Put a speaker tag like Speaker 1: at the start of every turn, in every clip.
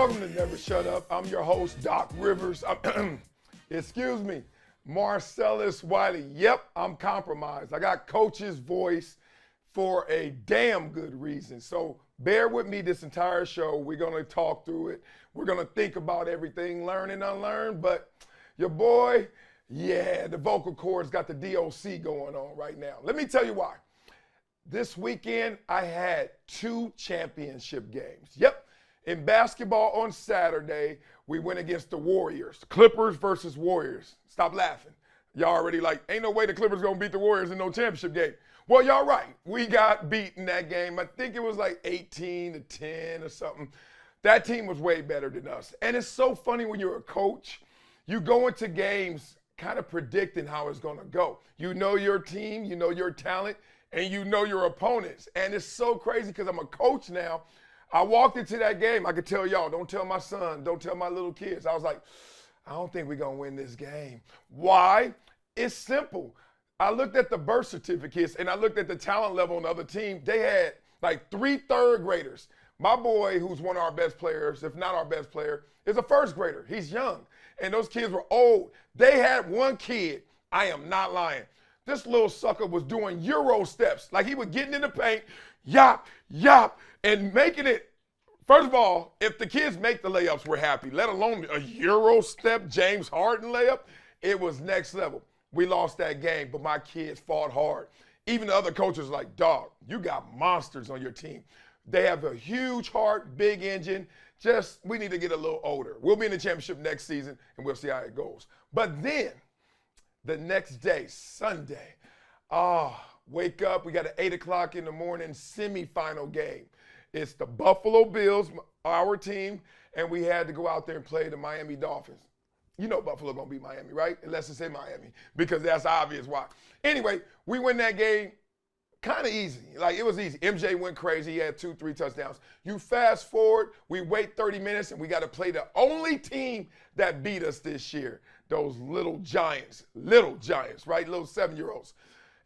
Speaker 1: Welcome to Never Shut Up. I'm your host, Doc Rivers. Excuse me, Marcellus Wiley. Yep, I'm compromised. I got coach's voice for a damn good reason. So bear with me this entire show. We're going to talk through it. We're going to think about everything, learn and unlearn. But your boy, yeah, the vocal cords got the DOC going on right now. Let me tell you why. This weekend, I had 2 championship games. Yep. In basketball on Saturday, we went against the Warriors. Clippers versus Warriors. Stop laughing. Y'all already like, ain't no way the Clippers gonna beat the Warriors in no championship game. Well, y'all right. We got beaten that game. I think it was like 18-10 or something. That team was way better than us. And it's so funny when you're a coach, you go into games kind of predicting how it's gonna go. You know your team, you know your talent, and you know your opponents. And it's so crazy because I'm a coach now. I walked into that game. I could tell y'all, don't tell my son, don't tell my little kids. I was like, I don't think we're going to win this game. Why? It's simple. I looked at the birth certificates and I looked at the talent level on the other team. They had like 3 third graders. My boy, who's one of our best players, if not our best player, is a first grader. He's young. And those kids were old. They had one kid, I am not lying. This little sucker was doing Euro steps. Like he was getting in the paint, yop, yop, and making it. First of all, if the kids make the layups, we're happy, let alone a Euro step, James Harden layup. It was next level. We lost that game, but my kids fought hard. Even the other coaches were like, dog, you got monsters on your team. They have a huge heart, big engine. Just, we need to get a little older. We'll be in the championship next season, and we'll see how it goes. But then, the next day, Sunday, wake up. We got an 8 o'clock in the morning semifinal game. It's the Buffalo Bills, our team, and we had to go out there and play the Miami Dolphins. You know Buffalo gonna beat Miami, right? Unless it's in Miami, because that's obvious why. Anyway, we win that game kind of easy. Like, it was easy. MJ went crazy. He had 2-3 touchdowns. You fast forward, we wait 30 minutes, and we got to play the only team that beat us this year. Those little giants, right? Little 7-year-olds.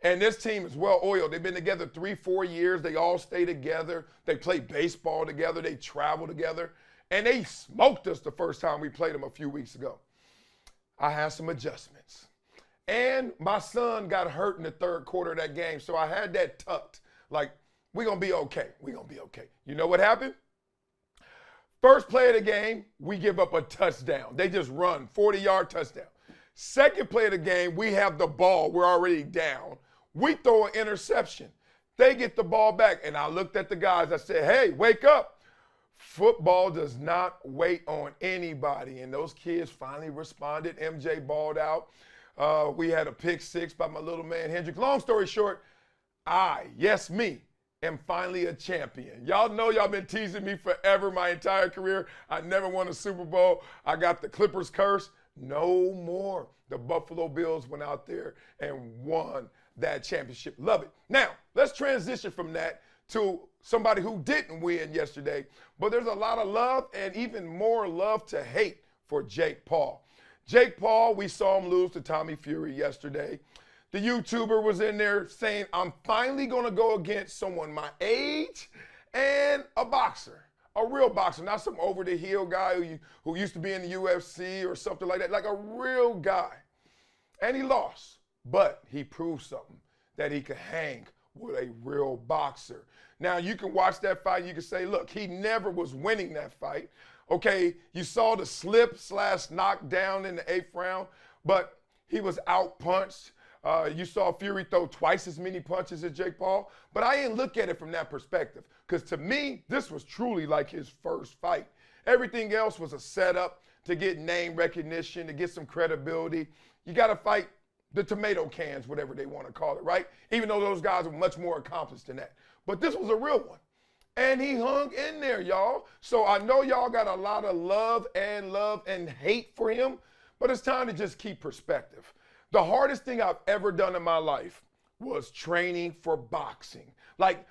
Speaker 1: And this team is well oiled. They've been together 3-4 years. They all stay together. They play baseball together. They travel together. And they smoked us the first time we played them a few weeks ago. I had some adjustments. And my son got hurt in the 3rd quarter of that game, so I had that tucked. Like, we're going to be okay. We're going to be okay. You know what happened? First play of the game, we give up a touchdown. They just run, 40-yard touchdown. Second play of the game, we have the ball. We're already down. We throw an interception. They get the ball back. And I looked at the guys. I said, hey, wake up. Football does not wait on anybody. And those kids finally responded. MJ balled out. We had a pick 6 by my little man, Hendrick. Long story short, me, am finally a champion. Y'all know y'all been teasing me forever, my entire career. I never won a Super Bowl. I got the Clippers curse. No more. The Buffalo Bills went out there and won that championship. Love it. Now, let's transition from that to somebody who didn't win yesterday, but there's a lot of love and even more love to hate for Jake Paul. Jake Paul, we saw him lose to Tommy Fury yesterday. The YouTuber was in there saying, I'm finally going to go against someone my age and a boxer, a real boxer, not some over-the-hill guy who used to be in the UFC or something like that, like a real guy. And he lost, but he proved something, that he could hang with a real boxer. Now, you can watch that fight, you can say, look, he never was winning that fight. Okay, you saw the slip/knock down in the 8th round, but he was out-punched. You saw Fury throw twice as many punches as Jake Paul, but I didn't look at it from that perspective, because to me, this was truly like his first fight. Everything else was a setup to get name recognition, to get some credibility. You got to fight the tomato cans, whatever they want to call it, right? Even though those guys are much more accomplished than that. But this was a real one. And he hung in there, y'all. So I know y'all got a lot of love and hate for him, but it's time to just keep perspective. The hardest thing I've ever done in my life was training for boxing. Like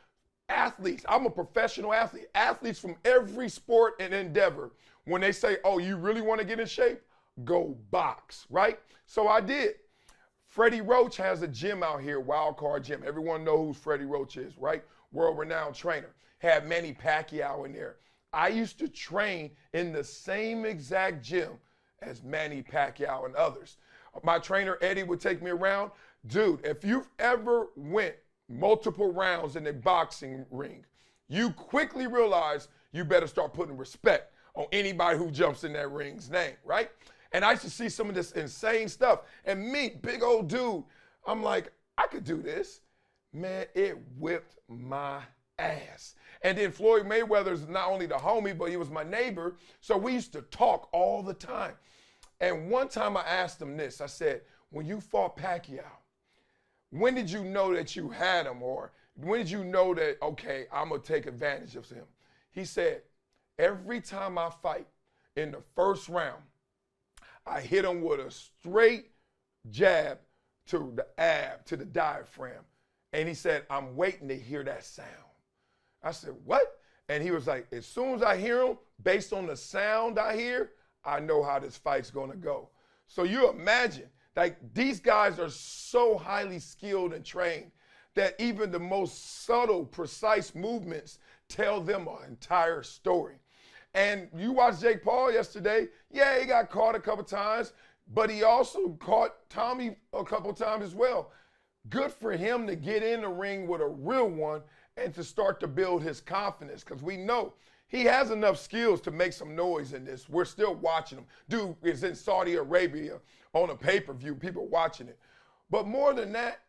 Speaker 1: athletes, I'm a professional athlete. Athletes from every sport and endeavor, when they say, oh, you really want to get in shape? Go box, right? So I did. Freddie Roach has a gym out here, Wild Card Gym. Everyone knows who Freddie Roach is, right? World-renowned trainer. Had Manny Pacquiao in there. I used to train in the same exact gym as Manny Pacquiao and others. My trainer, Eddie, would take me around. Dude, if you've ever went multiple rounds in a boxing ring, you quickly realize you better start putting respect on anybody who jumps in that ring's name, right? And I used to see some of this insane stuff. And me, big old dude, I'm like, I could do this. Man, it whipped my ass. And then Floyd Mayweather's not only the homie, but he was my neighbor. So we used to talk all the time. And one time I asked him this. I said, when you fought Pacquiao, when did you know that you had him? Or when did you know that, okay, I'm going to take advantage of him? He said, every time I fight in the first round, I hit him with a straight jab to the ab, to the diaphragm. And he said, I'm waiting to hear that sound. I said, what? And he was like, as soon as I hear him, based on the sound I hear, I know how this fight's gonna go. So you imagine, like, these guys are so highly skilled and trained that even the most subtle, precise movements tell them an entire story. And you watched Jake Paul yesterday. Yeah, he got caught a couple times, but he also caught Tommy a couple times as well. Good for him to get in the ring with a real one and to start to build his confidence, because we know he has enough skills to make some noise in this. We're still watching him. Dude is in Saudi Arabia on a pay-per-view, people watching it. But more than that,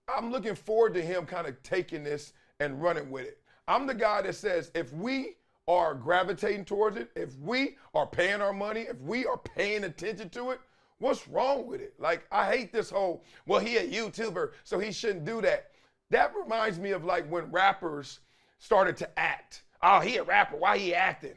Speaker 1: I'm looking forward to him kind of taking this and running with it. I'm the guy that says if we are gravitating towards it, if we are paying our money, if we are paying attention to it, what's wrong with it? Like, I hate this whole, well, he a YouTuber, so he shouldn't do that. That reminds me of like when rappers started to act. Oh, he a rapper, why he acting?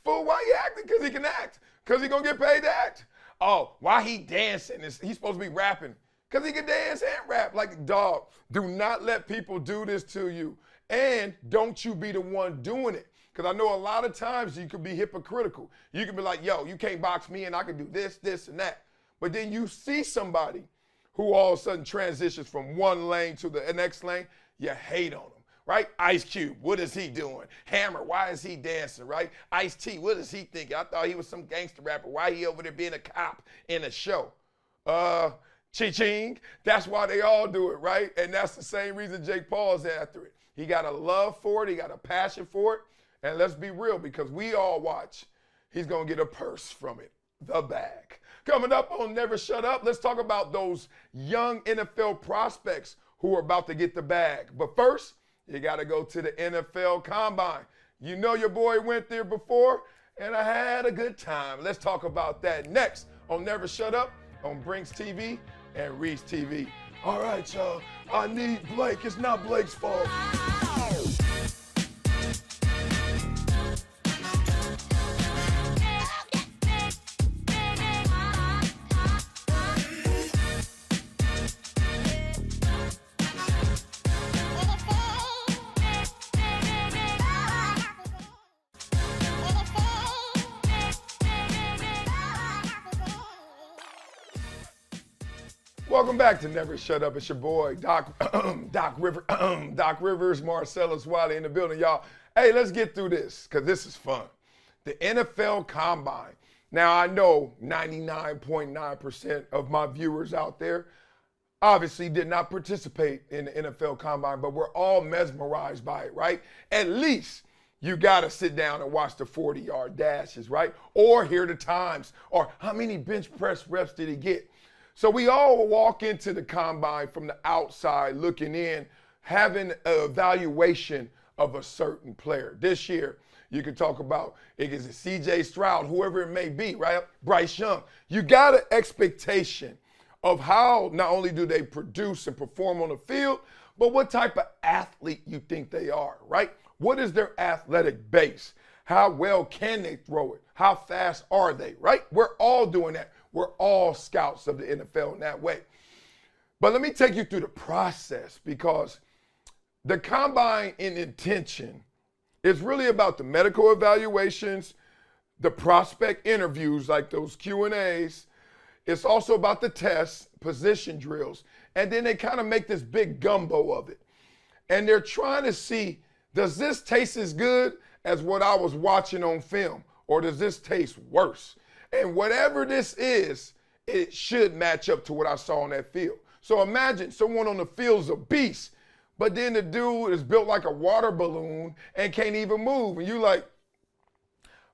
Speaker 1: Fool, why he acting? Because he can act. Because he gonna get paid to act. Oh, why he dancing? He's supposed to be rapping. Because he can dance and rap. Like, dog, do not let people do this to you. And don't you be the one doing it. Because I know a lot of times you could be hypocritical. You can be like, yo, you can't box me and I can do this, this, and that. But then you see somebody who all of a sudden transitions from one lane to the next lane, you hate on them, right? Ice Cube, what is he doing? Hammer, why is he dancing, right? Ice-T, what is he thinking? I thought he was some gangster rapper. Why he over there being a cop in a show? Cha-ching, that's why they all do it, right? And that's the same reason Jake Paul's after it. He got a love for it, he got a passion for it. And let's be real, because we all watch, he's gonna get a purse from it, the bag. Coming up on Never Shut Up, let's talk about those young NFL prospects who are about to get the bag. But first, you gotta go to the NFL Combine. You know your boy went there before, and I had a good time. Let's talk about that next on Never Shut Up on Brinks TV and Reach TV. All right, y'all, I need Blake. It's not Blake's fault. Welcome back to Never Shut Up. It's your boy, Doc Rivers, Marcellus, Wiley in the building, y'all. Hey, let's get through this, because this is fun. The NFL Combine. Now, I know 99.9% of my viewers out there obviously did not participate in the NFL Combine, but we're all mesmerized by it, right? At least you got to sit down and watch the 40-yard dashes, right? Or hear the times, or how many bench press reps did he get? So we all walk into the combine from the outside looking in, having an evaluation of a certain player. This year, you can talk about, is it C.J. Stroud, whoever it may be, right? Bryce Young. You got an expectation of how not only do they produce and perform on the field, but what type of athlete you think they are, right? What is their athletic base? How well can they throw it? How fast are they, right? We're all doing that. We're all scouts of the NFL in that way. But let me take you through the process, because the combine in intention is really about the medical evaluations, the prospect interviews like those Q&As. It's also about the tests, position drills, and then they kind of make this big gumbo of it. And they're trying to see, does this taste as good as what I was watching on film? Or does this taste worse? And whatever this is, it should match up to what I saw on that field. So imagine someone on the field's a beast, but then the dude is built like a water balloon and can't even move. And you like,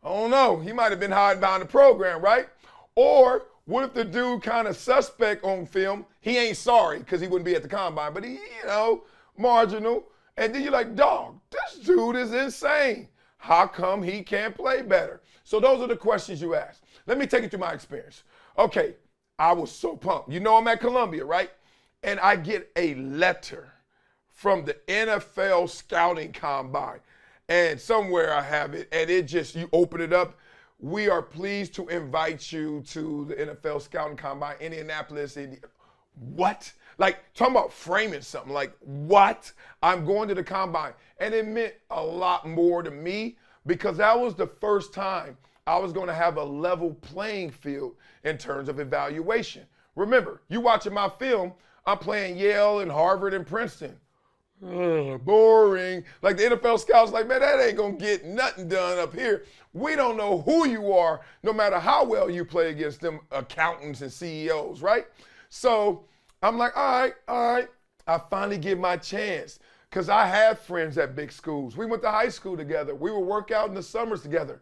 Speaker 1: I don't know, he might have been hiding behind the program, right? Or what if the dude kind of suspect on film, he ain't sorry because he wouldn't be at the combine, but he, marginal. And then you're like, dog, this dude is insane. How come he can't play better? So those are the questions you ask. Let me take you through my experience. Okay, I was so pumped. I'm at Columbia, right? And I get a letter from the NFL scouting combine. And somewhere I have it, and you open it up. We are pleased to invite you to the NFL scouting combine, Indianapolis. What? Like, talking about framing something. Like, what? I'm going to the combine. And it meant a lot more to me because that was the first time I was going to have a level playing field in terms of evaluation. Remember, you watching my film, I'm playing Yale and Harvard and Princeton. Boring. Like the NFL scouts like, man, that ain't going to get nothing done up here. We don't know who you are, no matter how well you play against them accountants and CEOs, right? So I'm like, all right. I finally get my chance because I had friends at big schools. We went to high school together. We would work out in the summers together.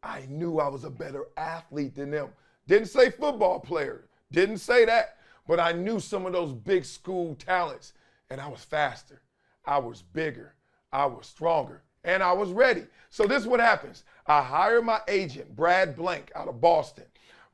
Speaker 1: I knew I was a better athlete than them. Didn't say football player. Didn't say that. But I knew some of those big school talents. And I was faster. I was bigger. I was stronger. And I was ready. So this is what happens. I hire my agent, Brad Blank, out of Boston.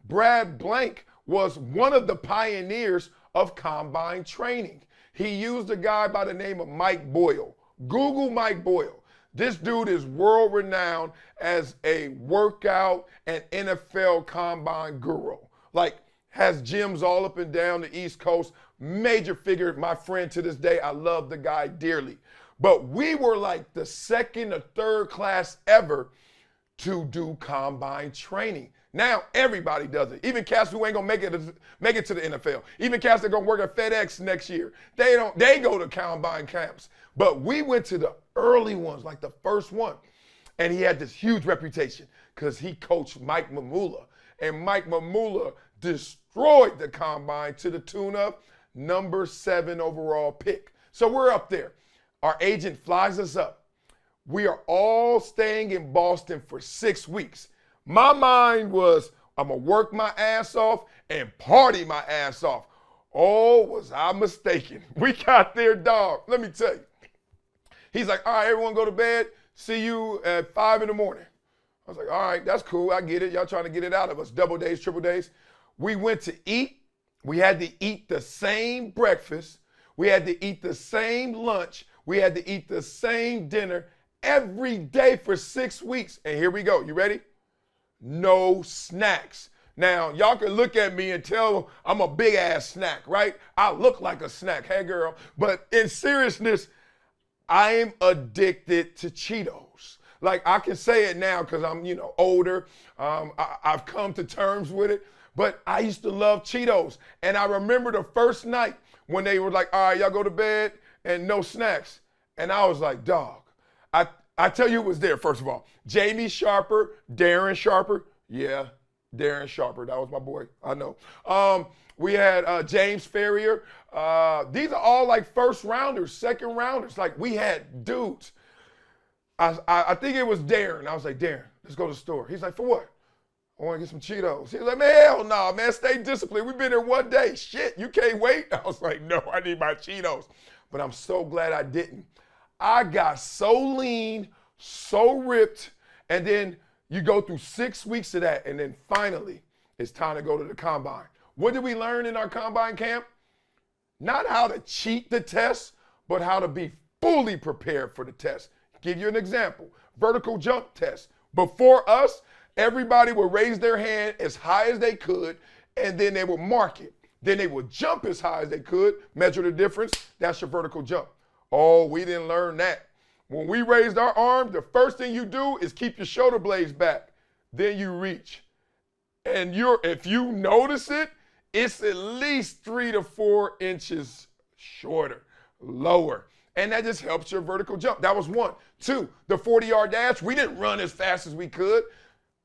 Speaker 1: Brad Blank was one of the pioneers of combine training. He used a guy by the name of Mike Boyle. Google Mike Boyle. This dude is world renowned as a workout and NFL combine guru. Like, has gyms all up and down the East Coast. Major figure, my friend to this day. I love the guy dearly. But we were like the second or third class ever to do combine training. Now everybody does it. Even cats who ain't gonna make it to the NFL. Even cats that are gonna work at FedEx next year. They go to combine camps. But we went to the early ones, like the first one. And he had this huge reputation because he coached Mike Mamula. And Mike Mamula destroyed the combine to the tune of number 7 overall pick. So we're up there. Our agent flies us up. We are all staying in Boston for 6 weeks. My mind was, I'm going to work my ass off and party my ass off. Oh, was I mistaken. We got there, dog. Let me tell you. He's like, all right, everyone go to bed. See you at 5 in the morning. I was like, all right, that's cool. I get it. Y'all trying to get it out of us. Double days, triple days. We went to eat. We had to eat the same breakfast. We had to eat the same lunch. We had to eat the same dinner every day for 6 weeks. And here we go. You ready? No snacks. Now, y'all can look at me and tell I'm a big ass snack, right? I look like a snack. Hey, girl. But in seriousness, I am addicted to Cheetos. Like, I can say it now because I'm, older. I've come to terms with it. But I used to love Cheetos. And I remember the first night when they were like, all right, y'all go to bed and no snacks. And I was like, dog. I tell you who was there, first of all. Jamie Sharper, Darren Sharper. Yeah, Darren Sharper. That was my boy. I know. We had James Ferrier. These are all like first rounders, second rounders. Like, we had dudes. I think it was Darren. I was like, Darren, let's go to the store. He's like, for what? I want to get some Cheetos. He's like, man, hell no, man, stay disciplined. We've been here one day. Shit, you can't wait? I was like, no, I need my Cheetos. But I'm so glad I didn't. I got so lean, so ripped, and then you go through 6 weeks of that, and then finally, it's time to go to the combine. What did we learn in our combine camp? Not how to cheat the test, but how to be fully prepared for the test. Give you an example. Vertical jump test. Before us, everybody would raise their hand as high as they could, and then they would mark it. Then they would jump as high as they could, measure the difference. That's your vertical jump. Oh, we didn't learn that. When we raised our arm, the first thing you do is keep your shoulder blades back. Then you reach. And if you notice it, it's at least 3 to 4 inches shorter, lower. And that just helps your vertical jump. That was one. Two, the 40-yard dash, we didn't run as fast as we could.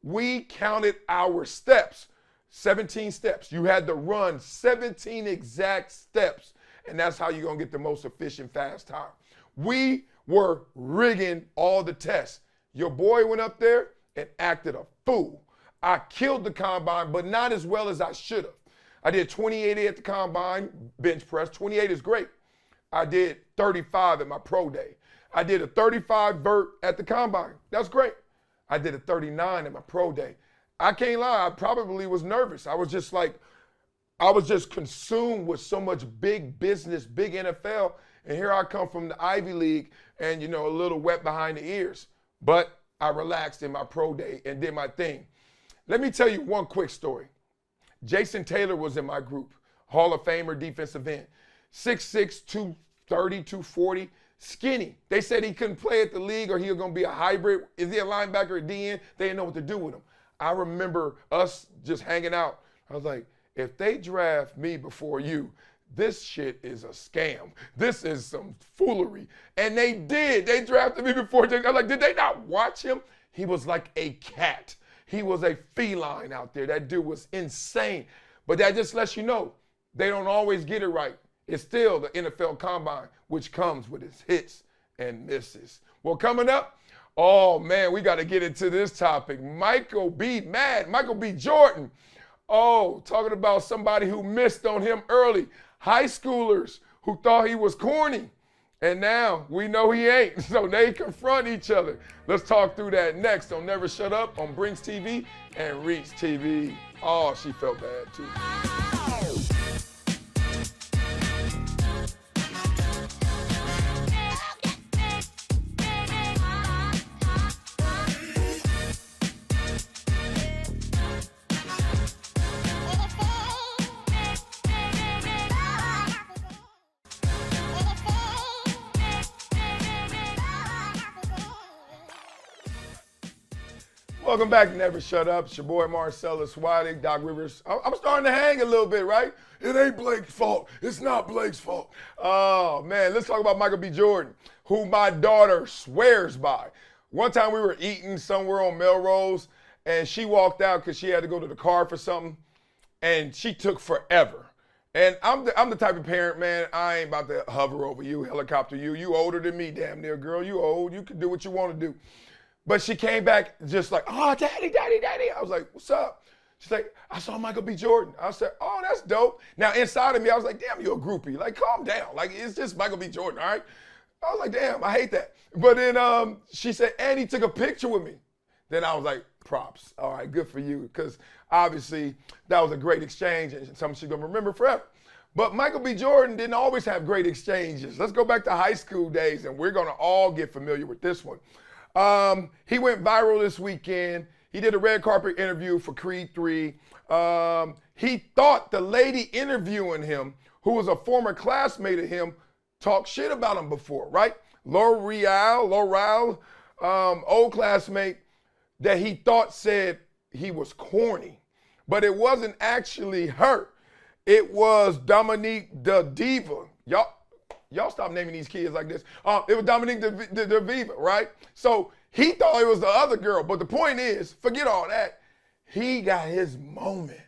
Speaker 1: We counted our steps, 17 steps. You had to run 17 exact steps, and that's how you're going to get the most efficient fast time. We were rigging all the tests. Your boy went up there and acted a fool. I killed the combine, but not as well as I should have. I did 2080 at the combine, bench press. 28 is great. I did 35 at my pro day. I did a 35 vert at the combine. That's great. I did a 39 at my pro day. I can't lie, I probably was nervous. I was just consumed with so much big business, big NFL, and here I come from the Ivy League and, a little wet behind the ears. But I relaxed in my pro day and did my thing. Let me tell you one quick story. Jason Taylor was in my group, Hall of Famer, defensive end. 6'6", 230, 240, skinny. They said he couldn't play at the league or he was going to be a hybrid. Is he a linebacker or DN? They didn't know what to do with him. I remember us just hanging out. I was like, if they draft me before you, this shit is a scam. This is some foolery. And they did. They drafted me before. I was like, did they not watch him? He was like a cat. He was a feline out there. That dude was insane. But that just lets you know, they don't always get it right. It's still the NFL Combine, which comes with its hits and misses. Well, coming up, oh man, we got to get into this topic. Michael B. Jordan. Oh, talking about somebody who missed on him early. High schoolers who thought he was corny. And now we know he ain't. So they confront each other. Let's talk through that next on Never Shut Up on Brinks TV and Reach TV. Oh, she felt bad too. Welcome back to Never Shut Up. It's your boy Marcellus, Wiley, Doc Rivers. I'm starting to hang a little bit, right? It ain't Blake's fault. It's not Blake's fault. Oh, man, let's talk about Michael B. Jordan, who my daughter swears by. One time we were eating somewhere on Melrose, and she walked out because she had to go to the car for something, and she took forever. And I'm the type of parent, man, I ain't about to hover over you, helicopter you. You older than me, damn near, girl. You old. You can do what you want to do. But she came back just like, oh, daddy, daddy, daddy. I was like, what's up? She's like, I saw Michael B. Jordan. I said, oh, that's dope. Now, inside of me, I was like, damn, you're a groupie. Like, calm down. Like, it's just Michael B. Jordan, all right? I was like, damn, I hate that. But then she said, and he took a picture with me. Then I was like, props. All right, good for you. Because obviously, that was a great exchange and something she's going to remember forever. But Michael B. Jordan didn't always have great exchanges. Let's go back to high school days, and we're going to all get familiar with this one. He went viral this weekend. He did a red carpet interview for Creed 3. He thought the lady interviewing him, who was a former classmate of him, talked shit about him before, right? L'Oreal, old classmate that he thought said he was corny. But it wasn't actually her. It was Dominique the Diva. Y'all stop naming these kids like this. It was Dominique the Viva, right? So he thought it was the other girl. But the point is, forget all that. He got his moment.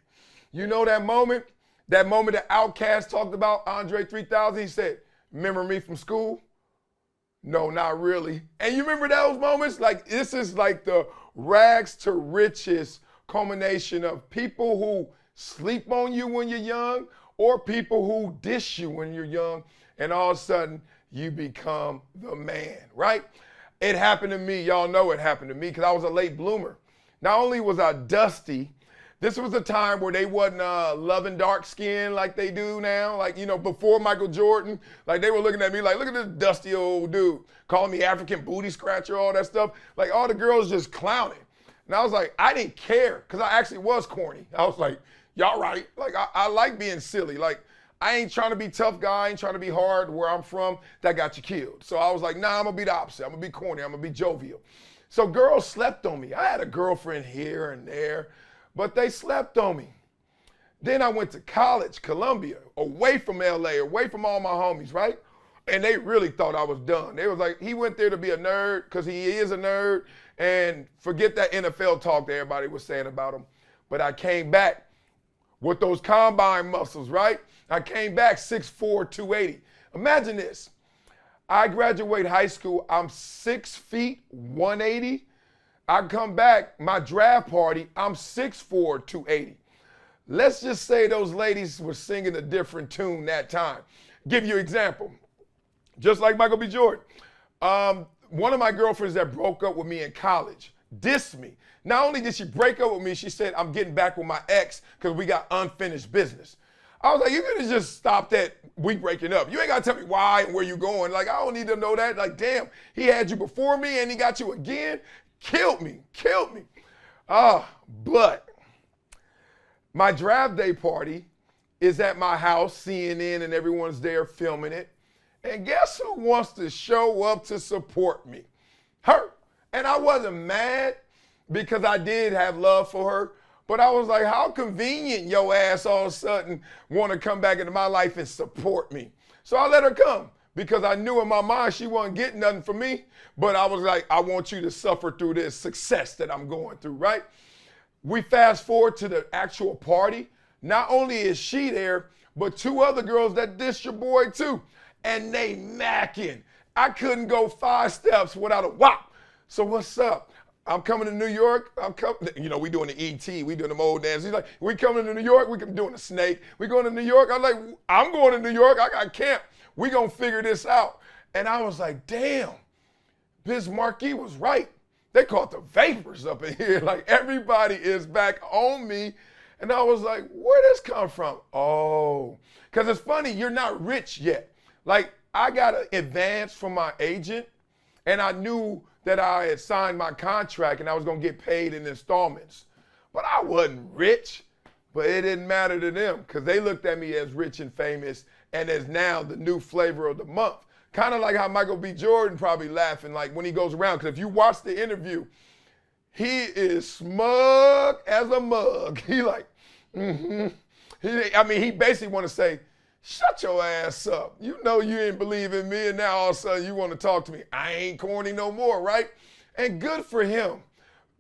Speaker 1: You know that moment? That moment that Outkast talked about, Andre 3000? He said, remember me from school? No, not really. And you remember those moments? Like, this is like the rags to riches culmination of people who sleep on you when you're young or people who dish you when you're young. And all of a sudden, you become the man, right? It happened to me. Y'all know it happened to me because I was a late bloomer. Not only was I dusty, this was a time where they wasn't loving dark skin like they do now. Like, before Michael Jordan, like they were looking at me like, look at this dusty old dude, calling me African booty scratcher, all that stuff. Like all the girls just clowning. And I was like, I didn't care because I actually was corny. I was like, y'all right. Like I like being silly. Like, I ain't trying to be tough guy, I ain't trying to be hard. Where I'm from, that got you killed. So I was like, nah, I'm gonna be the opposite. I'm gonna be corny, I'm gonna be jovial. So girls slept on me. I had a girlfriend here and there, but they slept on me. Then I went to college, Columbia, away from LA, away from all my homies, right? And they really thought I was done. They was like, he went there to be a nerd because he is a nerd, and forget that NFL talk that everybody was saying about him. But I came back with those combine muscles, right? I came back 6'4", 280. Imagine this. I graduate high school, I'm 6 feet, 180. I come back, my draft party, I'm 6'4", 280. Let's just say those ladies were singing a different tune that time. Give you an example. Just like Michael B. Jordan. One of my girlfriends that broke up with me in college dissed me. Not only did she break up with me, she said, I'm getting back with my ex because we got unfinished business. I was like, you could have just stopped that we breaking up. You ain't got to tell me why and where you going. Like, I don't need to know that. Like, damn, he had you before me and he got you again. Killed me. But my draft day party is at my house, CNN, and everyone's there filming it. And guess who wants to show up to support me? Her. And I wasn't mad because I did have love for her, but I was like, how convenient your ass all of a sudden want to come back into my life and support me. So I let her come because I knew in my mind she wasn't getting nothing from me, but I was like, I want you to suffer through this success that I'm going through, right? We fast forward to the actual party. Not only is she there, but 2 other girls that dissed your boy too. And they macking. I couldn't go 5 steps without a whop. So what's up? I'm coming to New York. We doing the E.T., we doing them old dances. He's like, we coming to New York, we doing the snake. We going to New York. I'm like, I'm going to New York, I got camp. We gonna figure this out. And I was like, damn, Biz Markie was right. They caught the vapors up in here. Like everybody is back on me. And I was like, where this come from? Oh, because it's funny, you're not rich yet. Like, I got an advance from my agent, and I knew that I had signed my contract and I was going to get paid in installments. But I wasn't rich, but it didn't matter to them because they looked at me as rich and famous and as now the new flavor of the month. Kind of like how Michael B. Jordan probably laughing like when he goes around, because if you watch the interview, he is smug as a mug. He like, he basically want to say, shut your ass up. You know you didn't believe in me, and now all of a sudden you want to talk to me. I ain't corny no more, right? And good for him.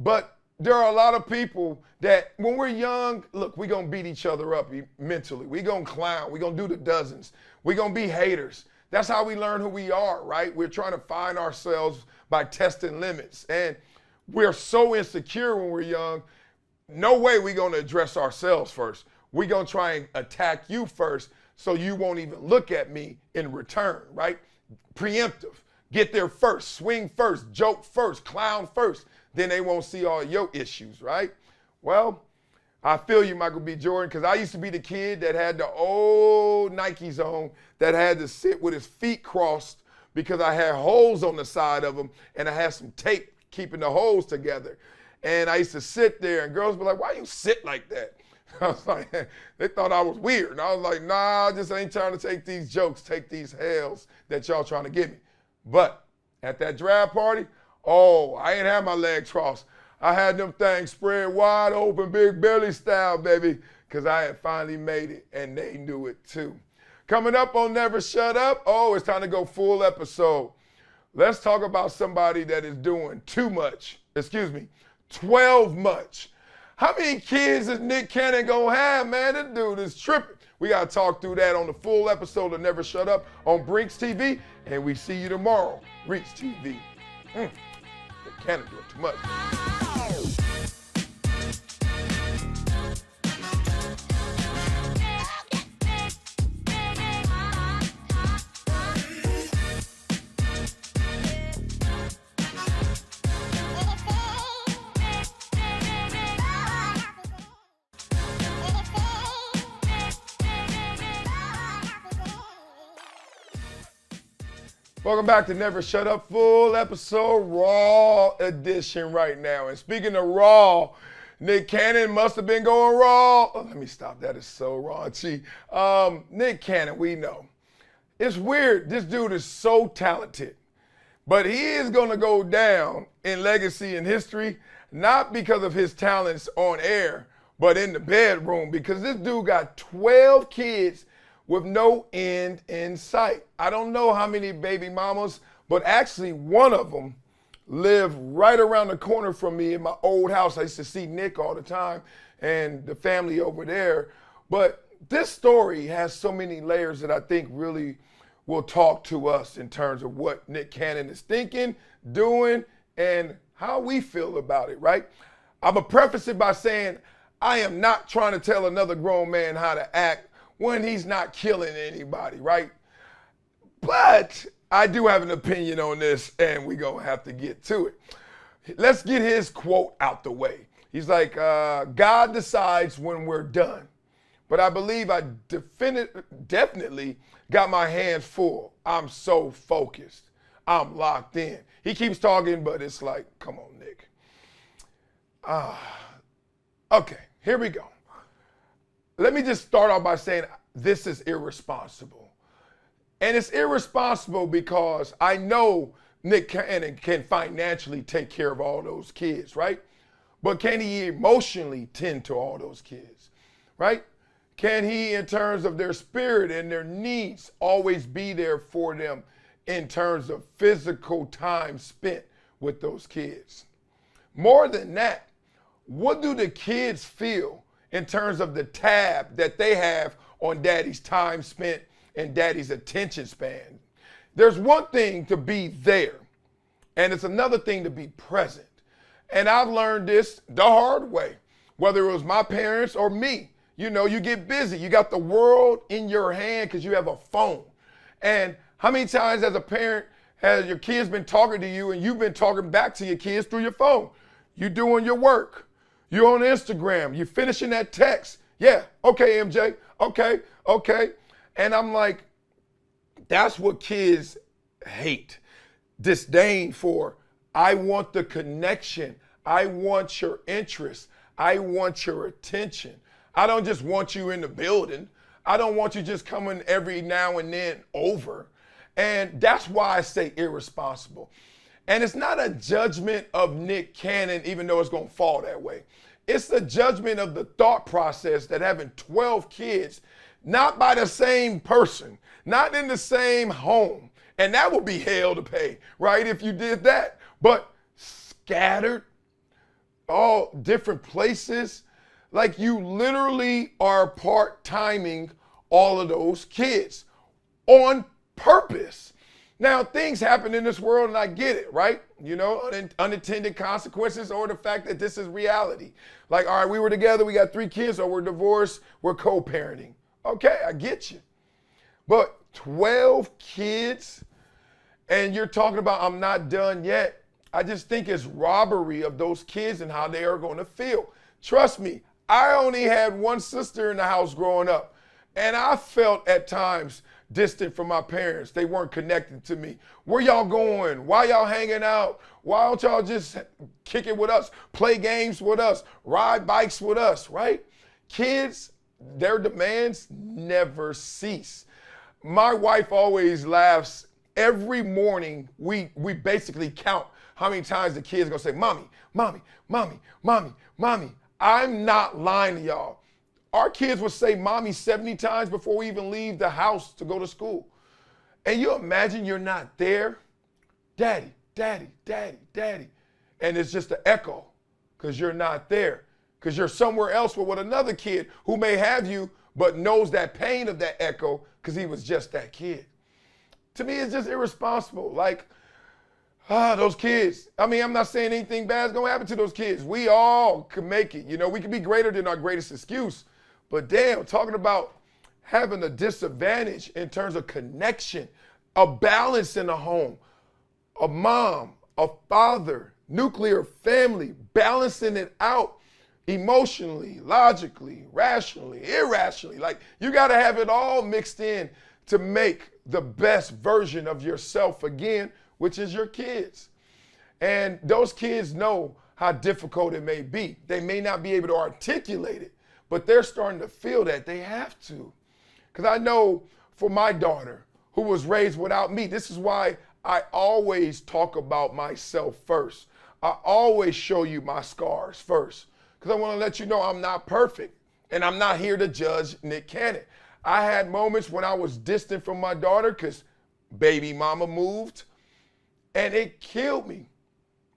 Speaker 1: But there are a lot of people that when we're young, look, we're going to beat each other up mentally. We're going to clown. We're going to do the dozens. We're going to be haters. That's how we learn who we are, right? We're trying to find ourselves by testing limits. And we're so insecure when we're young, no way we're going to address ourselves first. We're going to try and attack you first, so you won't even look at me in return, right? Preemptive. Get there first, swing first, joke first, clown first. Then they won't see all your issues, right? Well, I feel you, Michael B. Jordan, because I used to be the kid that had the old Nikes on that had to sit with his feet crossed because I had holes on the side of them and I had some tape keeping the holes together. And I used to sit there and girls were like, why you sit like that? I was like, they thought I was weird. And I was like, nah, I just ain't trying to take these jokes, take these hells that y'all trying to give me. But at that draft party, oh, I ain't had my legs crossed. I had them things spread wide open, big belly style, baby, because I had finally made it, and they knew it too. Coming up on Never Shut Up, oh, it's time to go full episode. Let's talk about somebody that is doing 12 much. How many kids is Nick Cannon gonna have, man? This dude is tripping. We gotta talk through that on the full episode of Never Shut Up on Brinks TV, and we see you tomorrow, Brinks TV. Nick Cannon doing too much. Welcome back to Never Shut Up, full episode, raw edition right now. And speaking of raw, Nick Cannon must have been going raw. Oh, let me stop, that is so raunchy. Nick Cannon, we know. It's weird, this dude is so talented, but he is gonna go down in legacy and history, not because of his talents on air, but in the bedroom, because this dude got 12 kids with no end in sight. I don't know how many baby mamas, but actually one of them lived right around the corner from me in my old house. I used to see Nick all the time and the family over there. But this story has so many layers that I think really will talk to us in terms of what Nick Cannon is thinking, doing, and how we feel about it, right? I'm going to preface it by saying I am not trying to tell another grown man how to act when he's not killing anybody, right? But I do have an opinion on this, and we're going to have to get to it. Let's get his quote out the way. He's like, God decides when we're done. But I believe I definitely got my hands full. I'm so focused. I'm locked in. He keeps talking, but it's like, come on, Nick. Okay, here we go. Let me just start off by saying this is irresponsible. And it's irresponsible because I know Nick Cannon can financially take care of all those kids, right? But can he emotionally tend to all those kids, right? Can he, in terms of their spirit and their needs, always be there for them in terms of physical time spent with those kids? More than that, what do the kids feel in terms of the tab that they have on daddy's time spent and daddy's attention span? There's one thing to be there, and it's another thing to be present. And I've learned this the hard way, whether it was my parents or me. You know, you get busy. You got the world in your hand because you have a phone. And how many times as a parent has your kids been talking to you and you've been talking back to your kids through your phone? You doing your work. You're on Instagram. You're finishing that text. Yeah, okay, MJ. Okay. And I'm like, that's what kids hate. Disdain for. I want the connection. I want your interest. I want your attention. I don't just want you in the building. I don't want you just coming every now and then over. And that's why I say irresponsible. And it's not a judgment of Nick Cannon, even though it's going to fall that way. It's the judgment of the thought process that having 12 kids, not by the same person, not in the same home, and that would be hell to pay, right, if you did that, but scattered, all different places, like you literally are part-timing all of those kids on purpose. Now, things happen in this world, and I get it, right? You know, unintended consequences or the fact that this is reality. Like, all right, we were together, we got 3 kids, or we're divorced, we're co-parenting. Okay, I get you. But 12 kids, and you're talking about I'm not done yet. I just think it's robbery of those kids and how they are going to feel. Trust me, I only had one sister in the house growing up, and I felt at times distant from my parents. They weren't connected to me. Where y'all going? Why y'all hanging out? Why don't y'all just kick it with us, play games with us, ride bikes with us, right? Kids, their demands never cease. My wife always laughs. Every morning, we basically count how many times the kids gonna say, mommy, mommy, mommy, mommy, mommy. I'm not lying to y'all. Our kids would say mommy 70 times before we even leave the house to go to school. And you imagine you're not there? Daddy, daddy, daddy, daddy. And it's just an echo because you're not there. Because you're somewhere else with another kid who may have you, but knows that pain of that echo because he was just that kid. To me, it's just irresponsible. Like, those kids. I mean, I'm not saying anything bad is going to happen to those kids. We all can make it. You know, we can be greater than our greatest excuse. But damn, talking about having a disadvantage in terms of connection, a balance in the home, a mom, a father, nuclear family, balancing it out emotionally, logically, rationally, irrationally. Like, you got to have it all mixed in to make the best version of yourself again, which is your kids. And those kids know how difficult it may be. They may not be able to articulate it, but they're starting to feel that they have to. Because I know for my daughter, who was raised without me, this is why I always talk about myself first. I always show you my scars first. Because I want to let you know I'm not perfect. And I'm not here to judge Nick Cannon. I had moments when I was distant from my daughter because baby mama moved, and it killed me.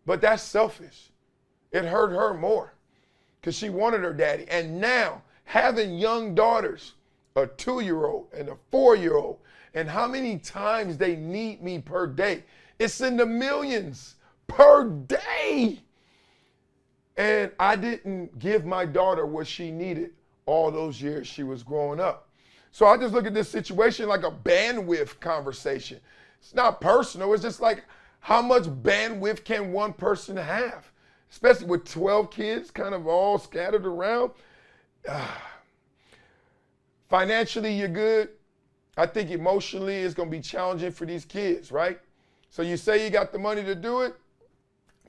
Speaker 1: But that's selfish. It hurt her more because she wanted her daddy. And now, having young daughters, a 2-year-old and a 4-year-old, and how many times they need me per day, it's in the millions per day. And I didn't give my daughter what she needed all those years she was growing up. So I just look at this situation like a bandwidth conversation. It's not personal. It's just like, how much bandwidth can one person have? Especially with 12 kids kind of all scattered around. Financially, you're good. I think emotionally it's going to be challenging for these kids, right? So you say you got the money to do it,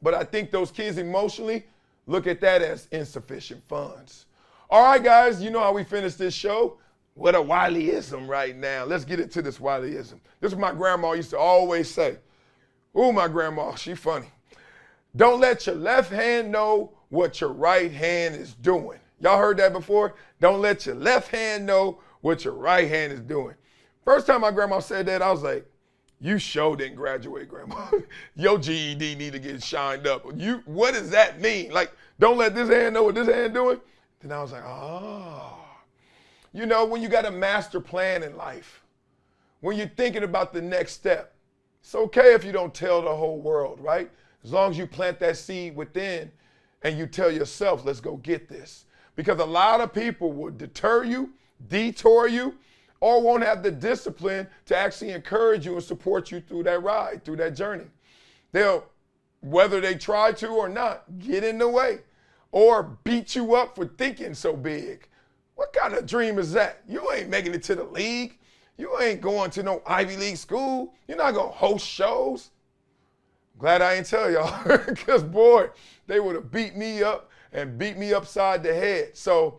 Speaker 1: but I think those kids emotionally look at that as insufficient funds. All right, guys, you know how we finish this show? What a Wileyism right now. Let's get into this Wileyism. This is what my grandma used to always say. Ooh, my grandma, she funny. Don't let your left hand know what your right hand is doing. Y'all heard that before? Don't let your left hand know what your right hand is doing. First time my grandma said that, I was like, you sure didn't graduate, Grandma. Your GED need to get shined up. What does that mean? Like, don't let this hand know what this hand doing? Then I was like, oh. You know, when you got a master plan in life, when you're thinking about the next step, it's okay if you don't tell the whole world, right? As long as you plant that seed within and you tell yourself, let's go get this. Because a lot of people will deter you, detour you, or won't have the discipline to actually encourage you and support you through that ride, through that journey. They'll, whether they try to or not, get in the way or beat you up for thinking so big. What kind of dream is that? You ain't making it to the league. You ain't going to no Ivy League school. You're not going to host shows. Glad I ain't tell y'all, because boy, they would have beat me up and beat me upside the head. So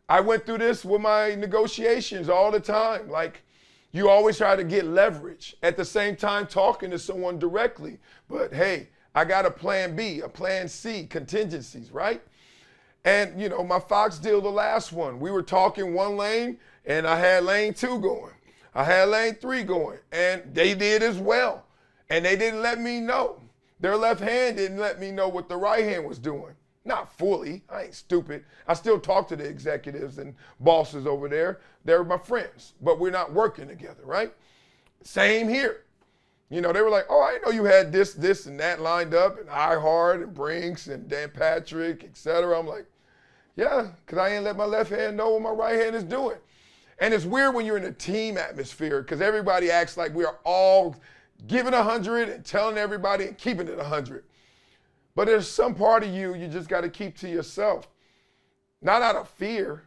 Speaker 1: I went through this with my negotiations all the time. Like, you always try to get leverage at the same time talking to someone directly. But hey, I got a plan B, a plan C, contingencies, right? And you know, my Fox deal, the last one, we were talking one lane and I had lane 2 going. I had lane 3 going, and they did as well. And they didn't let me know. Their left hand didn't let me know what the right hand was doing. Not fully, I ain't stupid. I still talk to the executives and bosses over there. They're my friends, but we're not working together, right? Same here. You know, they were like, oh, I didn't know you had this, and that lined up, and iHeart and Brinks and Dan Patrick, et cetera. I'm like, yeah, because I ain't let my left hand know what my right hand is doing. And it's weird when you're in a team atmosphere because everybody acts like we are all giving 100 and telling everybody and keeping it 100. But there's some part of you just got to keep to yourself. Not out of fear,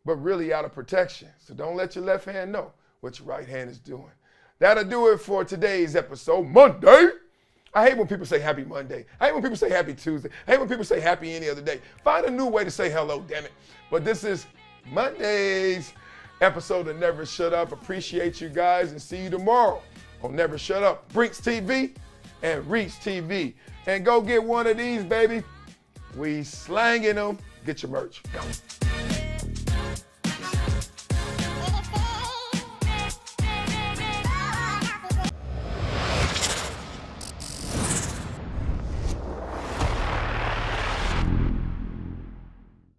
Speaker 1: but really out of protection. So don't let your left hand know what your right hand is doing. That'll do it for today's episode, Monday. I hate when people say happy Monday. I hate when people say happy Tuesday. I hate when people say happy any other day. Find a new way to say hello, damn it. But this is Monday's episode of Never Shut Up. Appreciate you guys and see you tomorrow on Never Shut Up, Brinks TV and Reach TV. And go get one of these, baby. We slanging them. Get your merch. Go.